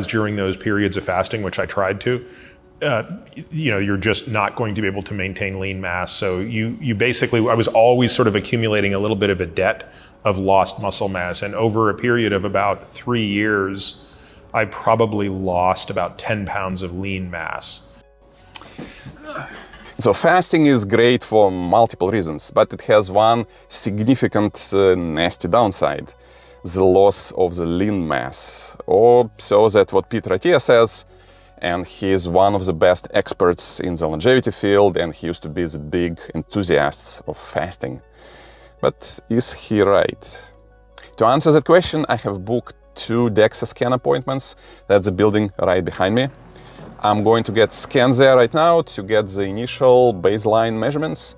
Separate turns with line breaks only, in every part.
during those periods of fasting, which I tried to, you're just not going to be able to maintain lean mass. So you basically, I was always sort of accumulating a little bit of a debt of lost muscle mass. And over a period of about 3 years, I probably lost about 10 pounds of lean mass.
So fasting is great for multiple reasons, but it has one significant nasty downside: the loss of the lean mass. Or so that what Attia says, and he is one of the best experts in the longevity field, and he used to be the big enthusiast of fasting. But is he right? To answer that question, I have booked 2 Dexa scan appointments. That's the building right behind me. I'm going to get scanned there right now to get the initial baseline measurements.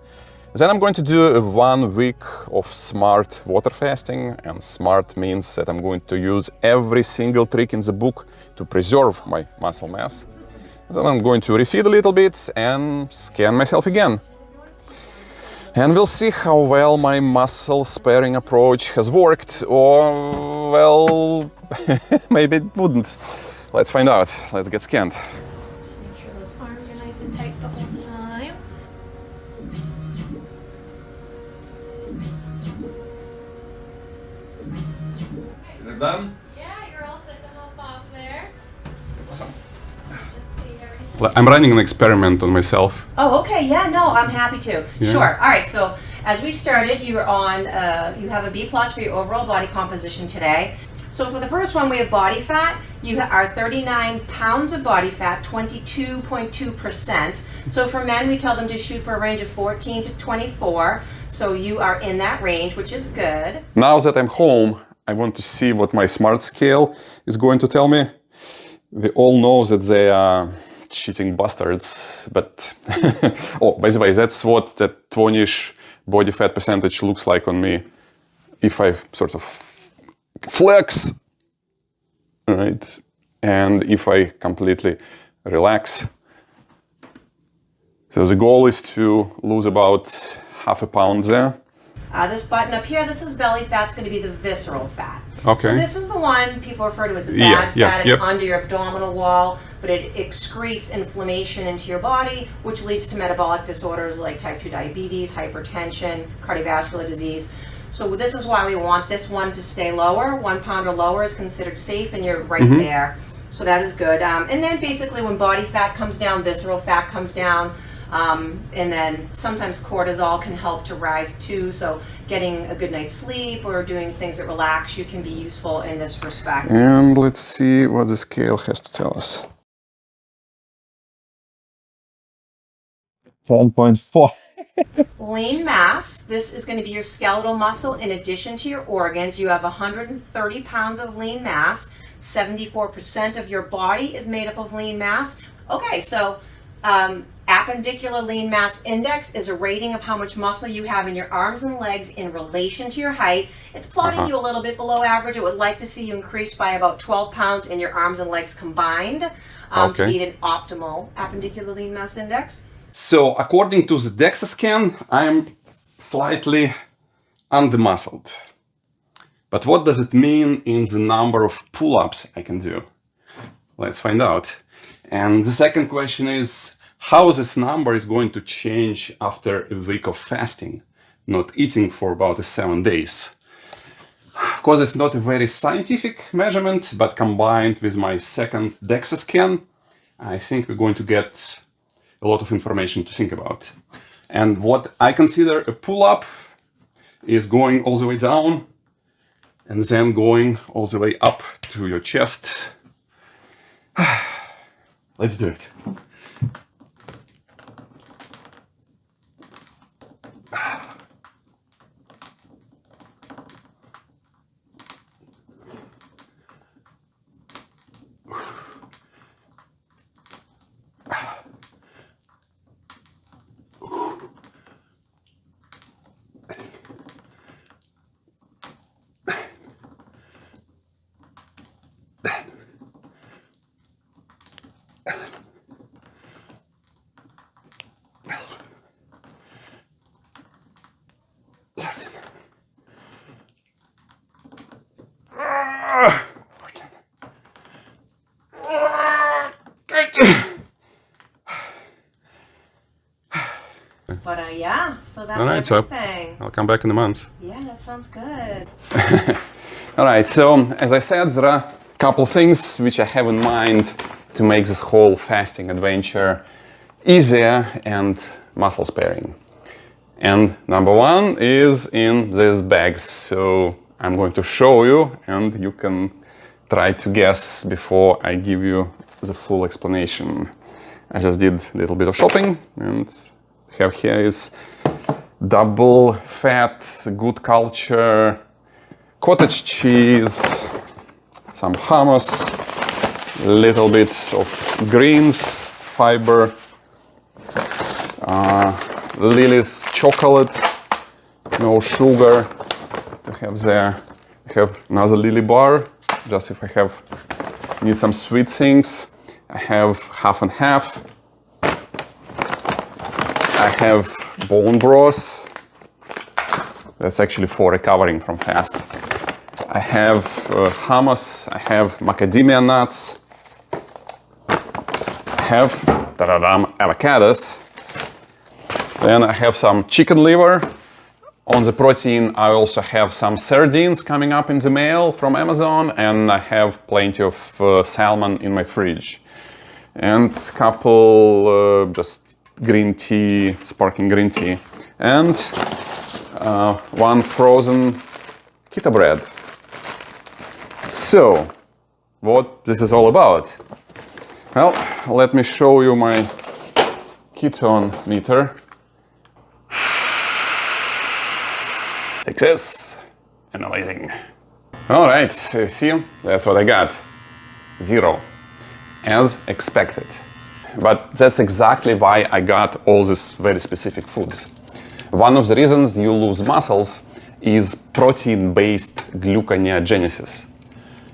Then I'm going to do 1 week of smart water fasting, and smart means that I'm going to use every single trick in the book to preserve my muscle mass. Then I'm going to refeed a little bit and scan myself again. And we'll see how well my muscle sparing approach has worked, or, well, maybe it wouldn't. Let's find out. Let's get scanned.
Make sure those arms are nice and tight the whole time.
Is it done?
Yeah, you're all set to hop off there.
Awesome.
Just see everything.
I'm running an experiment on myself.
Oh, okay. Yeah, no, I'm happy to.
Yeah.
Sure. All right. So as we started, you're on, you have a B+ for your overall body composition today. So for the first one, we have body fat. You are 39 pounds of body fat, 22.2%. So for men, we tell them to shoot for a range of 14 to 24. So you are in that range, which is good.
Now that I'm home, I want to see what my smart scale is going to tell me. We all know that they are cheating bastards, but oh, by the way, that's what that 20-ish body fat percentage looks like on me if I sort of flex, right? And if I completely relax. So the goal is to lose about half a pound there.
This button up here, this is belly fat. It's going to be the visceral fat.
Okay.
So this is the one people refer to as the bad fat. It's
yep.
under your abdominal wall, but it excretes inflammation into your body, which leads to metabolic disorders like type 2 diabetes, hypertension, cardiovascular disease. So this is why we want this one to stay lower. 1 pound or lower is considered safe, and you're right there. So that is good. And then basically when body fat comes down, visceral fat comes down. And then sometimes cortisol can help to rise too. So getting a good night's sleep or doing things that relax you can be useful in this respect.
And let's see what the scale has to tell us.
10.4.
Lean mass, this is going to be your skeletal muscle in addition to your organs. You have 130 pounds of lean mass. 74% of your body is made up of lean mass. Okay, so appendicular lean mass index is a rating of how much muscle you have in your arms and legs in relation to your height. It's plotting you a little bit below average. It would like to see you increase by about 12 pounds in your arms and legs combined to meet an optimal appendicular lean mass index.
So according to the Dexa scan, I'm slightly under-muscled. But what does it mean in the number of pull-ups I can do? Let's find out. And the second question is, how this number is going to change after a week of fasting, not eating for about 7 days. Of course, it's not a very scientific measurement, but combined with my second Dexa scan, I think we're going to get a lot of information to think about. And what I consider a pull-up is going all the way down and then going all the way up to your chest. Let's do it.
But yeah, so that's
All right, so
everything.
I'll come back in a month.
Yeah, that sounds good.
All right, so as I said, there are a couple things which I have in mind to make this whole fasting adventure easier and muscle sparing. And number one is in these bags. So I'm going to show you and you can try to guess before I give you the full explanation. I just did a little bit of shopping and have here is double fat, good culture, cottage cheese, some hummus, a little bit of greens, fiber, Lily's chocolate, no sugar. I have there. I have another Lily bar, just if I need some sweet things. I have half and half. I have bone broth. That's actually for recovering from fast. I have hummus. I have macadamia nuts. I have avocados. Then I have some chicken liver. On the protein, I also have some sardines coming up in the mail from Amazon, and I have plenty of salmon in my fridge. And a couple just green tea, sparkling green tea, and one frozen keto bread. So, what this is all about? Well, let me show you my ketone meter. Success, analyzing. All right, so you see, that's what I got. 0, as expected. But that's exactly why I got all these very specific foods. One of the reasons you lose muscles is protein-based gluconeogenesis,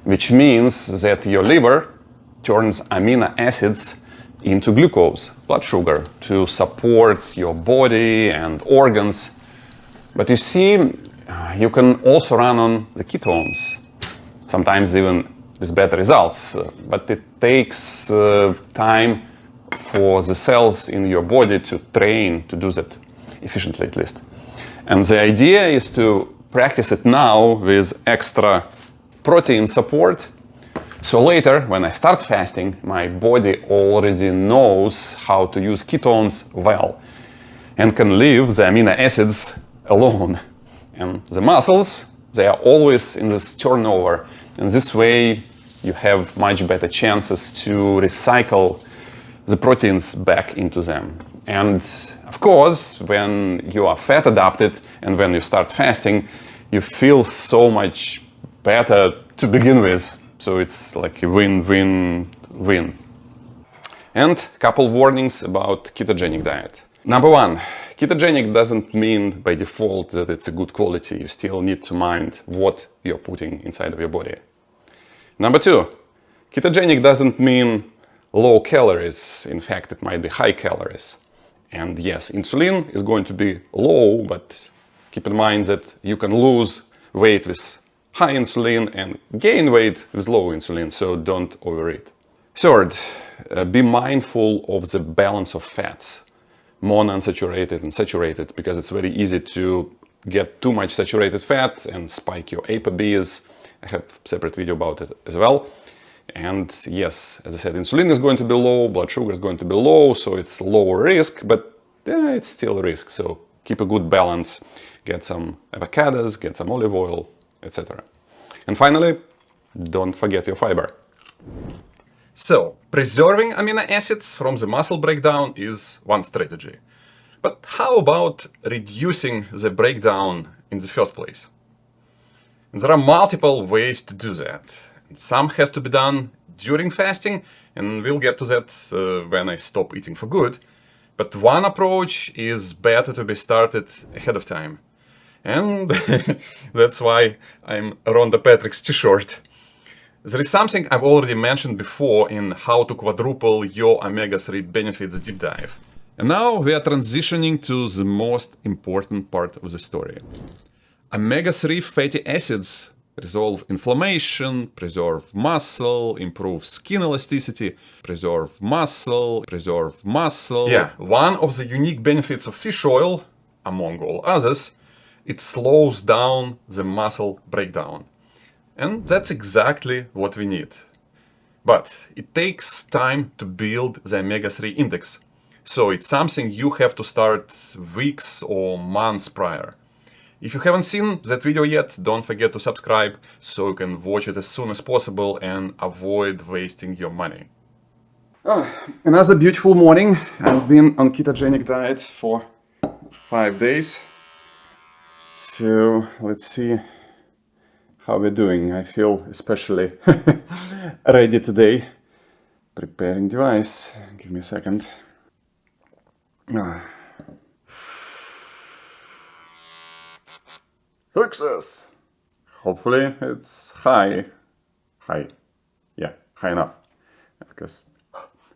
which means that your liver turns amino acids into glucose, blood sugar, to support your body and organs. But you see, you can also run on the ketones, sometimes even with better results, but it takes time for the cells in your body to train to do that, efficiently at least. And the idea is to practice it now with extra protein support, so later, when I start fasting, my body already knows how to use ketones well and can leave the amino acids alone. And the muscles, they are always in this turnover, and this way you have much better chances to recycle the proteins back into them. And of course, when you are fat adapted and when you start fasting, you feel so much better to begin with. So it's like a win-win-win. And a couple warnings about ketogenic diet. Number one, ketogenic doesn't mean by default that it's a good quality. You still need to mind what you're putting inside of your body. Number two, ketogenic doesn't mean low calories. In fact, it might be high calories. And yes, insulin is going to be low, but keep in mind that you can lose weight with high insulin and gain weight with low insulin, so don't overeat. Third, be mindful of the balance of fats, monounsaturated and saturated, because it's very easy to get too much saturated fat and spike your ApoBs. I have a separate video about it as well. And yes, as I said, insulin is going to be low, blood sugar is going to be low, so it's lower risk, but it's still a risk. So keep a good balance, get some avocados, get some olive oil, etc. And finally, don't forget your fiber. So, preserving amino acids from the muscle breakdown is one strategy. But how about reducing the breakdown in the first place? And there are multiple ways to do that. Some has to be done during fasting, and we'll get to that when I stop eating for good. But one approach is better to be started ahead of time. And that's why I'm Rhonda Patrick's t-shirt. There is something I've already mentioned before in How to Quadruple Your Omega-3 Benefits deep dive. And now we are transitioning to the most important part of the story. Omega-3 fatty acids resolve inflammation, preserve muscle, improve skin elasticity, preserve muscle, preserve muscle. Yeah, one of the unique benefits of fish oil, among all others, it slows down the muscle breakdown. And that's exactly what we need. But it takes time to build the omega-3 index. So it's something you have to start weeks or months prior. If you haven't seen that video yet, don't forget to subscribe so you can watch it as soon as possible and avoid wasting your money. Another beautiful morning. I've been on ketogenic diet for 5 days. So let's see how we're doing. I feel especially ready today. Preparing device. Give me a second. Success! Hopefully it's high. Yeah, high enough. Because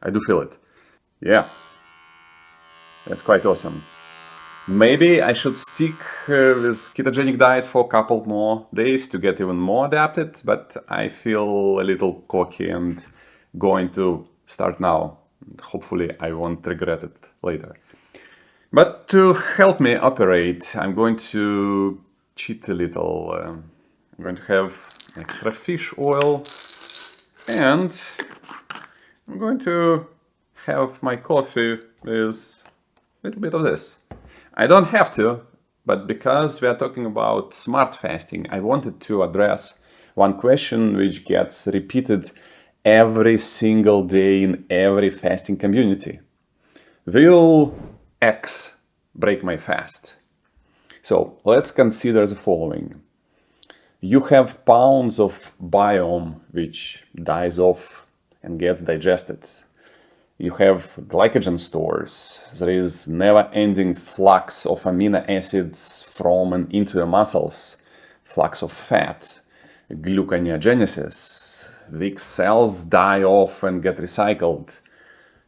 I do feel it. Yeah. That's quite awesome. Maybe I should stick with ketogenic diet for a couple more days to get even more adapted, but I feel a little cocky and going to start now. Hopefully I won't regret it later. But to help me operate, I'm going to cheat a little. I'm going to have extra fish oil and I'm going to have my coffee with a little bit of this. I don't have to, but because we are talking about smart fasting, I wanted to address one question which gets repeated every single day in every fasting community. Will X break my fast? So let's consider the following. You have pounds of biome which dies off and gets digested. You have glycogen stores. There is never-ending flux of amino acids from and into your muscles, flux of fat, gluconeogenesis. Weak cells die off and get recycled.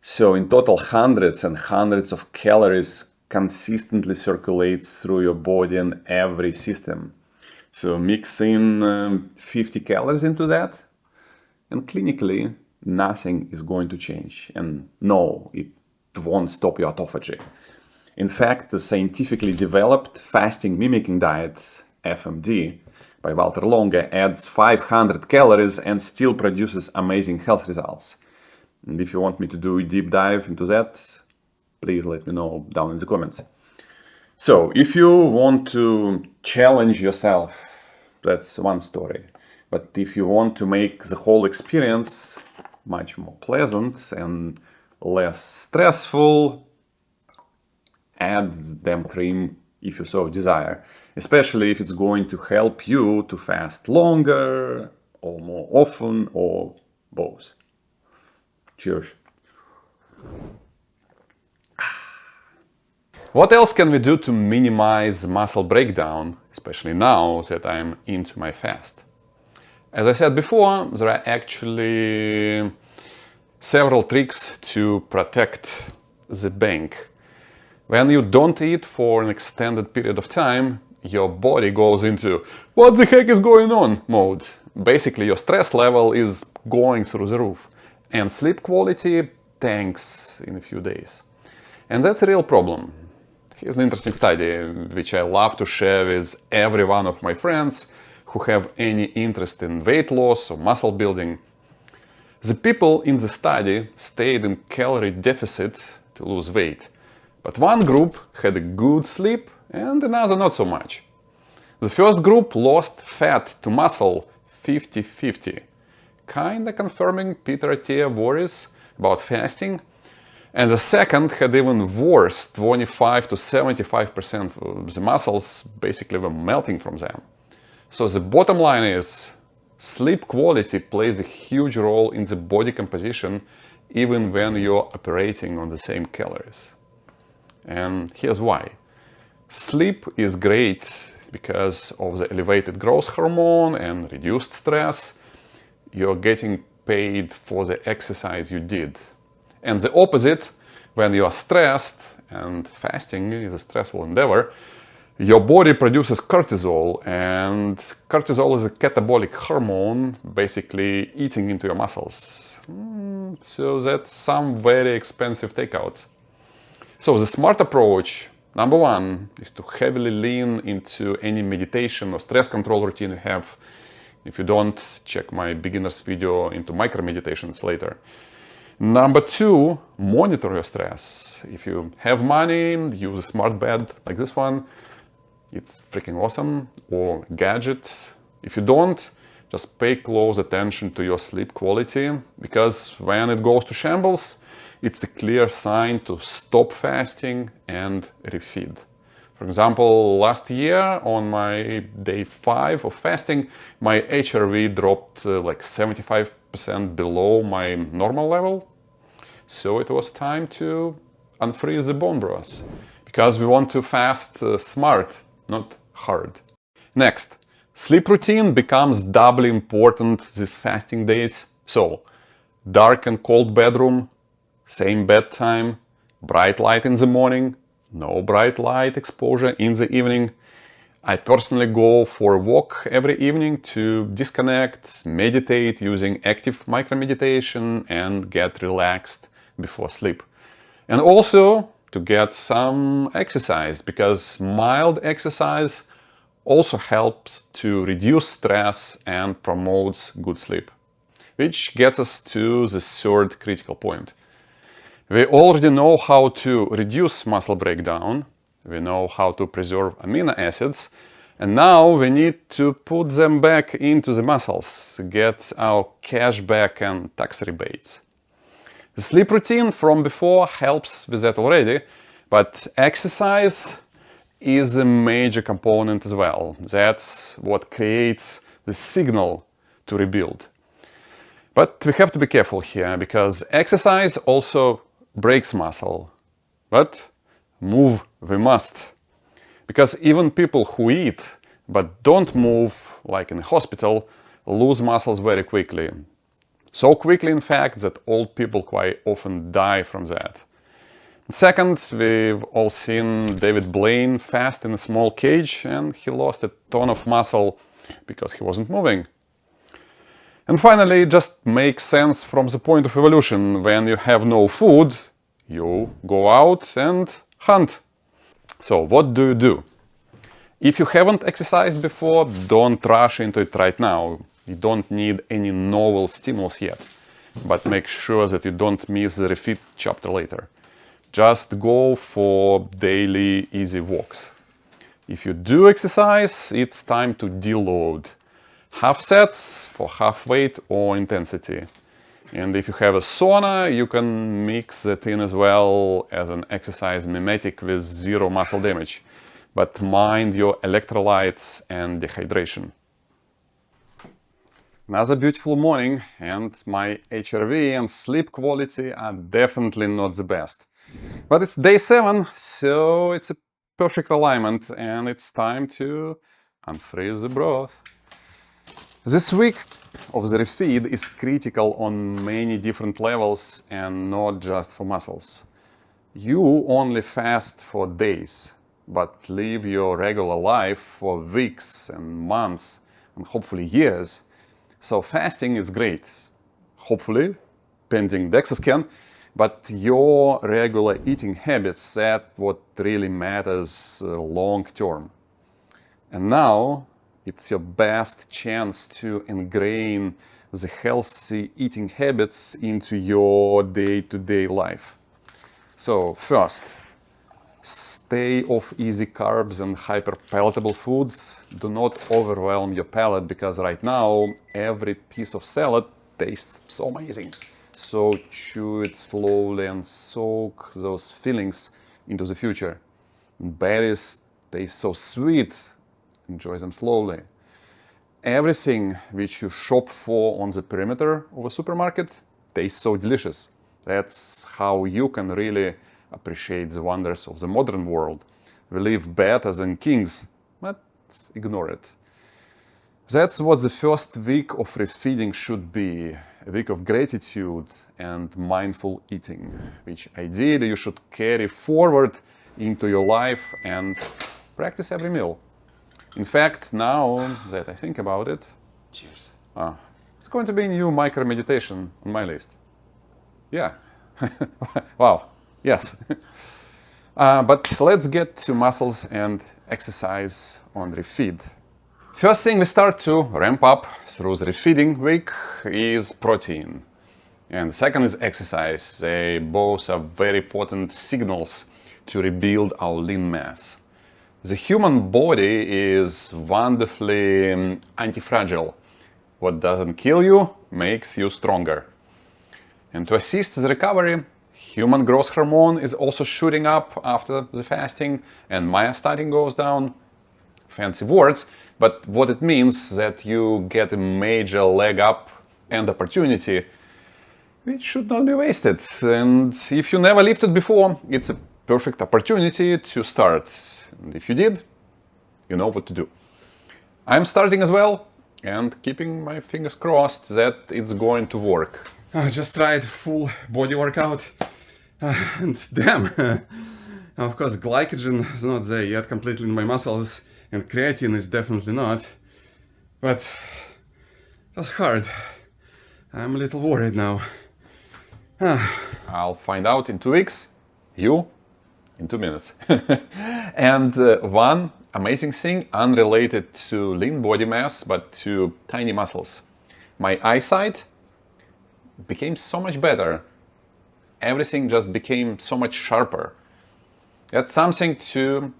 So in total, hundreds and hundreds of calories consistently circulates through your body and every system. So mix in 50 calories into that, and clinically, nothing is going to change. And no, it won't stop your autophagy. In fact, the scientifically developed fasting mimicking diet, FMD, by Walter Longe adds 500 calories and still produces amazing health results. And if you want me to do a deep dive into that, please let me know down in the comments. So, if you want to challenge yourself, that's one story. But if you want to make the whole experience much more pleasant and less stressful, add damn cream if you so desire, especially if it's going to help you to fast longer or more often or both. Cheers. What else can we do to minimize muscle breakdown, especially now that I'm into my fast? As I said before, there are actually several tricks to protect the bank. When you don't eat for an extended period of time, your body goes into "what the heck is going on" mode. Basically, your stress level is going through the roof, and sleep quality tanks in a few days. And that's a real problem. Here's an interesting study, which I love to share with every one of my friends who have any interest in weight loss or muscle building. The people in the study stayed in calorie deficit to lose weight, but one group had a good sleep and another not so much. The first group lost fat to muscle 50-50, kinda confirming Peter Attia worries about fasting. And the second had even worse, 25 to 75% of the muscles basically were melting from them. So the bottom line is, sleep quality plays a huge role in the body composition even when you're operating on the same calories. And here's why. Sleep is great because of the elevated growth hormone and reduced stress. You're getting paid for the exercise you did. And the opposite, when you are stressed, and fasting is a stressful endeavor, Your body produces cortisol, and cortisol is a catabolic hormone, basically eating into your muscles. So that's some very expensive takeouts. So the smart approach, number one, is to heavily lean into any meditation or stress control routine you have. If you don't, check my beginner's video into micro meditations later. Number two, monitor your stress. If you have money, use a smart bed like this one. It's freaking awesome. Or gadget. If you don't, just pay close attention to your sleep quality, because when it goes to shambles, it's a clear sign to stop fasting and refeed. For example, last year on my day 5 of fasting, my HRV dropped like 75% below my normal level. So it was time to unfreeze the bone broth, because we want to fast smart, not hard. Next, sleep routine becomes doubly important these fasting days. So, dark and cold bedroom, same bedtime, bright light in the morning, no bright light exposure in the evening. I personally go for a walk every evening to disconnect, meditate using active micro meditation, and get relaxed before sleep. And also to get some exercise, because mild exercise also helps to reduce stress and promotes good sleep. Which gets us to the third critical point. We already know how to reduce muscle breakdown, we know how to preserve amino acids, and now we need to put them back into the muscles, get our cash back and tax rebates. The sleep routine from before helps with that already, but exercise is a major component as well. That's what creates the signal to rebuild. But we have to be careful here, because exercise also breaks muscle. But move we must. Because even people who eat but don't move, like in a hospital, lose muscles very quickly. So quickly, in fact, that old people quite often die from that. Second, we've all seen David Blaine fast in a small cage, and he lost a ton of muscle because he wasn't moving. And finally, it just makes sense from the point of evolution. When you have no food, you go out and hunt. So what do you do? If you haven't exercised before, don't rush into it right now. You don't need any novel stimulus yet. But make sure that you don't miss the Refeed chapter later. Just go for daily easy walks. If you do exercise, it's time to deload. Half sets for half weight or intensity. And if you have a sauna, you can mix that in as well as an exercise mimetic with zero muscle damage. But mind your electrolytes and dehydration. Another beautiful morning, and my HRV and sleep quality are definitely not the best. But it's day 7, so it's a perfect alignment, and it's time to unfreeze the broth. This week of the refeed is critical on many different levels and not just for muscles. You only fast for days, but live your regular life for weeks and months and hopefully years. So fasting is great, hopefully, pending Dexa scan, but your regular eating habits, that's what really matters long term. And now, it's your best chance to ingrain the healthy eating habits into your day-to-day life. So first, stay off easy carbs and hyper-palatable foods. Do not overwhelm your palate, because right now every piece of salad tastes so amazing. So chew it slowly and soak those fillings into the future. Berries taste so sweet. Enjoy them slowly. Everything which you shop for on the perimeter of a supermarket tastes so delicious. That's how you can really appreciate the wonders of the modern world. We live better than kings, but ignore it. That's what the first week of refeeding should be. A week of gratitude and mindful eating, which ideally you should carry forward into your life and practice every meal. In fact, now that I think about it, cheers. It's going to be a new micro meditation on my list. Yeah. Wow. Yes. But let's get to muscles and exercise on Refeed. First thing we start to ramp up through the refeeding week is protein. And second is exercise. They both are very potent signals to rebuild our lean mass. The human body is wonderfully anti-fragile. What doesn't kill you makes you stronger. And to assist the recovery, human growth hormone is also shooting up after the fasting, and myostatin goes down. Fancy words, but what it means that you get a major leg up and opportunity which should not be wasted. And if you never lifted before, it's a perfect opportunity to start. And if you did, you know what to do. I'm starting as well and keeping my fingers crossed that it's going to work.
I just tried full body workout and damn, of course glycogen is not there yet completely in my muscles and creatine is definitely not, but it was hard. I'm a little worried now.
I'll find out in 2 weeks, you in 2 minutes. And one amazing thing unrelated to lean body mass but to tiny muscles. My eyesight became so much better. Everything just became so much sharper. That's something to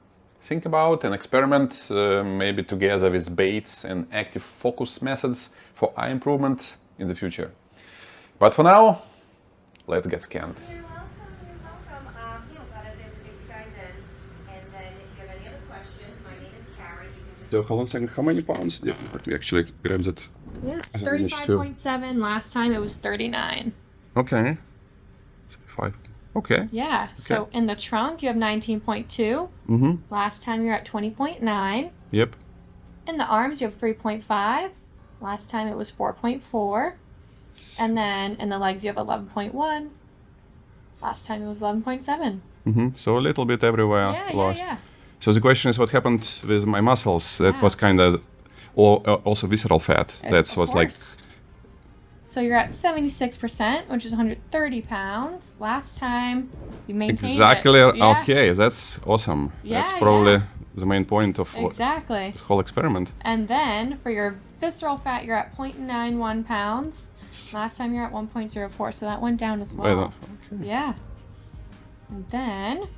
think about and experiment, maybe together with baits and active focus methods for eye improvement in the future. But for now, let's get scanned.
You're welcome, you're welcome. Glad I was able to get you guys in. And then if you have any other questions, my name is Carrie. You can just...
So hold on a second, how many pounds? Yeah, let me actually grab that.
Yeah,
As I managed to-
35.7. Last time it was 39.
Okay. 5. Okay.
Yeah. So in the trunk you have 19.2.
Mm-hmm.
Last time you were at 20.9.
Yep.
In the arms you have 3.5. Last time it was 4.4. And then in the legs you have 11.1. Last time it was 11.7.
Mm-hmm. So a little bit everywhere lost.
Yeah.
So the question is what happened with my muscles? That
Yeah.
was kind of, or also visceral fat. That
Of
was like,
course. So you're at 76%, which is 130 pounds. Last time you maintained
exactly.
it. Yeah,
Okay, that's awesome. That's
Yeah,
probably
yeah.
the main point of
exactly.
this whole experiment.
And then for your visceral fat, you're at 0.91 pounds. Last time you're at 1.04, so that went down as well.
Okay.
Yeah. And then,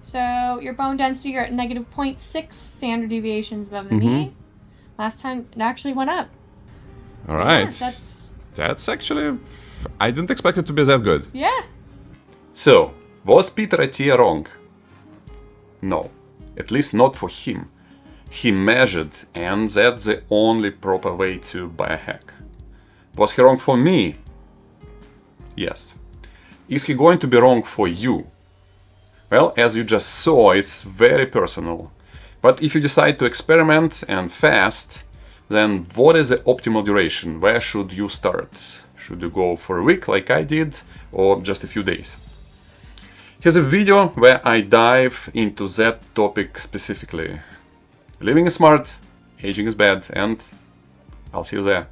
so your bone density, you're at negative 0.6 standard deviations above the mean. Last time it actually went up.
All right.
Yeah,
That's actually, I didn't expect it to be that good.
yeah.
So, was Peter Attia wrong? No, at least not for him. He measured, and that's the only proper way to biohack. Was he wrong for me? Yes. Is he going to be wrong for you? Well, as you just saw, it's very personal. But if you decide to experiment and fast, then what is the optimal duration? Where should you start? Should you go for a week like I did, or just a few days? Here's a video where I dive into that topic specifically. Living is smart, aging is bad, and I'll see you there.